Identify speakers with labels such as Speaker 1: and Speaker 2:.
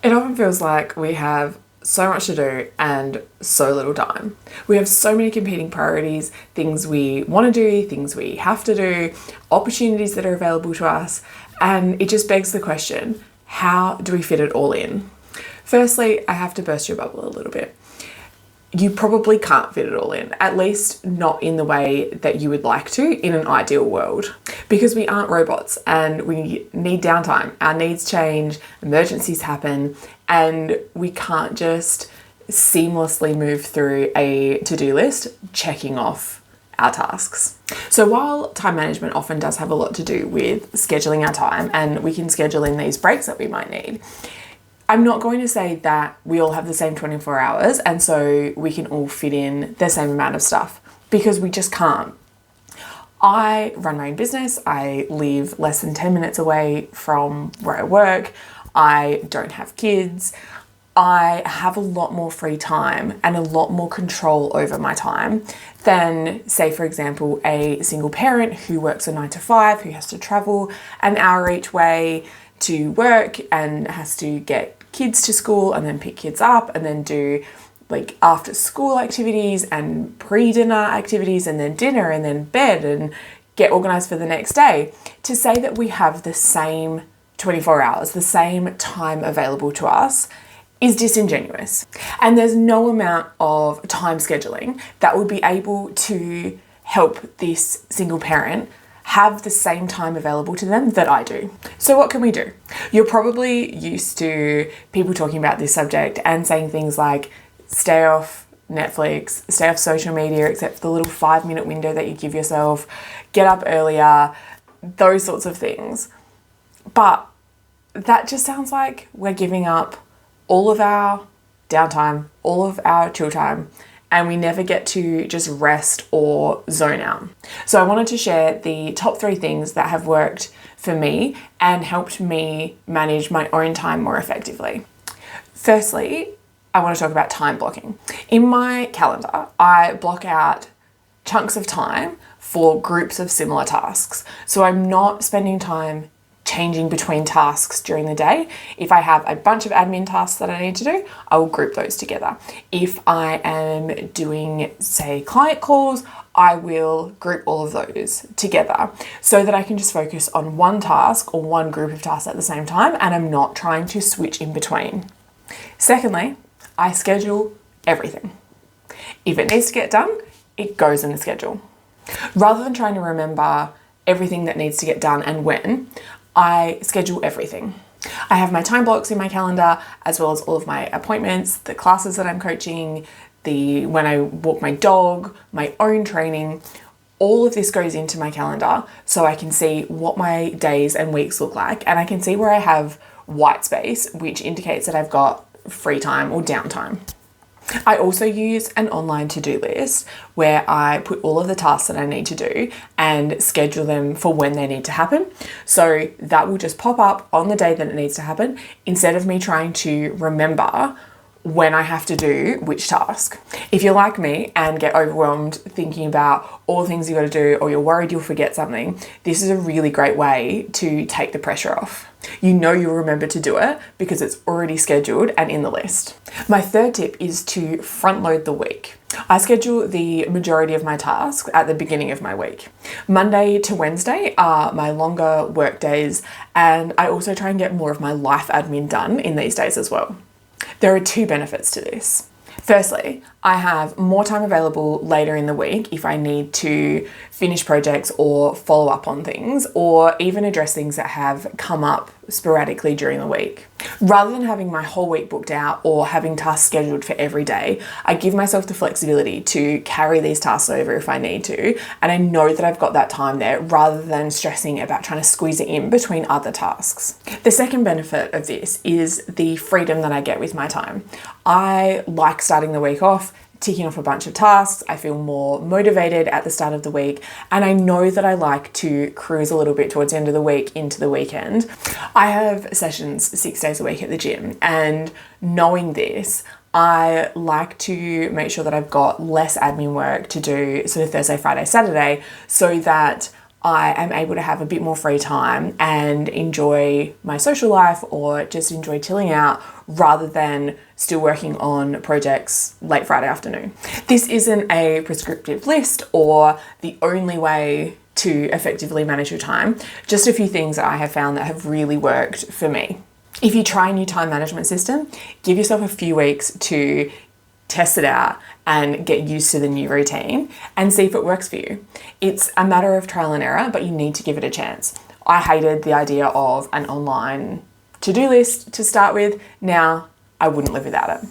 Speaker 1: It often feels like we have so much to do and so little time. We have so many competing priorities, things we want to do, things we have to do, opportunities that are available to us, and it just begs the question, how do we fit it all in? Firstly, I have to burst your bubble a little bit. You probably can't fit it all in, at least not in the way that you would like to in an ideal world, because we aren't robots and we need downtime. Our needs change, emergencies happen, and we can't just seamlessly move through a to-do list checking off our tasks. So while time management often does have a lot to do with scheduling our time, and we can schedule in these breaks that we might need, I'm not going to say that we all have the same 24 hours and so we can all fit in the same amount of stuff, because we just can't. I run my own business. I live less than 10 minutes away from where I work. I don't have kids. I have a lot more free time and a lot more control over my time than, say, for example, a single parent who works a 9 to 5, who has to travel an hour each way to work and has to get kids to school and then pick kids up and then do like after school activities and pre-dinner activities and then dinner and then bed and get organized for the next day. To say that we have the same 24 hours, the same time available to us, is disingenuous. And there's no amount of time scheduling that would be able to help this single parent have the same time available to them that I do. So what can we do? You're probably used to people talking about this subject and saying things like stay off Netflix, stay off social media except for the little 5-minute window that you give yourself, get up earlier, those sorts of things. But that just sounds like we're giving up all of our downtime, all of our chill time, and we never get to just rest or zone out. So I wanted to share the top 3 things that have worked for me and helped me manage my own time more effectively. Firstly, I want to talk about time blocking. In my calendar, I block out chunks of time for groups of similar tasks. So I'm not spending time changing between tasks during the day. If I have a bunch of admin tasks that I need to do, I will group those together. If I am doing, say, client calls, I will group all of those together so that I can just focus on one task or one group of tasks at the same time, and I'm not trying to switch in between. Secondly, I schedule everything. If it needs to get done, it goes in the schedule. Rather than trying to remember everything that needs to get done and when, I schedule everything. I have my time blocks in my calendar, as well as all of my appointments, the classes that I'm coaching, when I walk my dog, my own training. All of this goes into my calendar so I can see what my days and weeks look like, and I can see where I have white space, which indicates that I've got free time or downtime. I also use an online to-do list where I put all of the tasks that I need to do and schedule them for when they need to happen. So that will just pop up on the day that it needs to happen, instead of me trying to remember when I have to do which task. If you're like me and get overwhelmed thinking about all the things you got to do, or you're worried you'll forget something, this is a really great way to take the pressure off. You know you'll remember to do it because it's already scheduled and in the list. My third tip is to front load the week. I schedule the majority of my tasks at the beginning of my week. Monday to Wednesday are my longer work days, and I also try and get more of my life admin done in these days as well. There are 2 benefits to this. Firstly, I have more time available later in the week if I need to finish projects or follow up on things, or even address things that have come up sporadically during the week. Rather than having my whole week booked out or having tasks scheduled for every day, I give myself the flexibility to carry these tasks over if I need to, and I know that I've got that time there rather than stressing about trying to squeeze it in between other tasks. The second benefit of this is the freedom that I get with my time. I like starting the week off ticking off a bunch of tasks. I feel more motivated at the start of the week, and I know that I like to cruise a little bit towards the end of the week into the weekend. I have sessions 6 days a week at the gym, and knowing this, I like to make sure that I've got less admin work to do sort of Thursday, Friday, Saturday, so that I am able to have a bit more free time and enjoy my social life or just enjoy chilling out rather than still working on projects late Friday afternoon. This isn't a prescriptive list or the only way to effectively manage your time, just a few things that I have found that have really worked for me. If you try a new time management system, give yourself a few weeks to test it out and get used to the new routine and see if it works for you. It's a matter of trial and error, but you need to give it a chance. I hated the idea of an online to-do list to start with. Now I wouldn't live without it.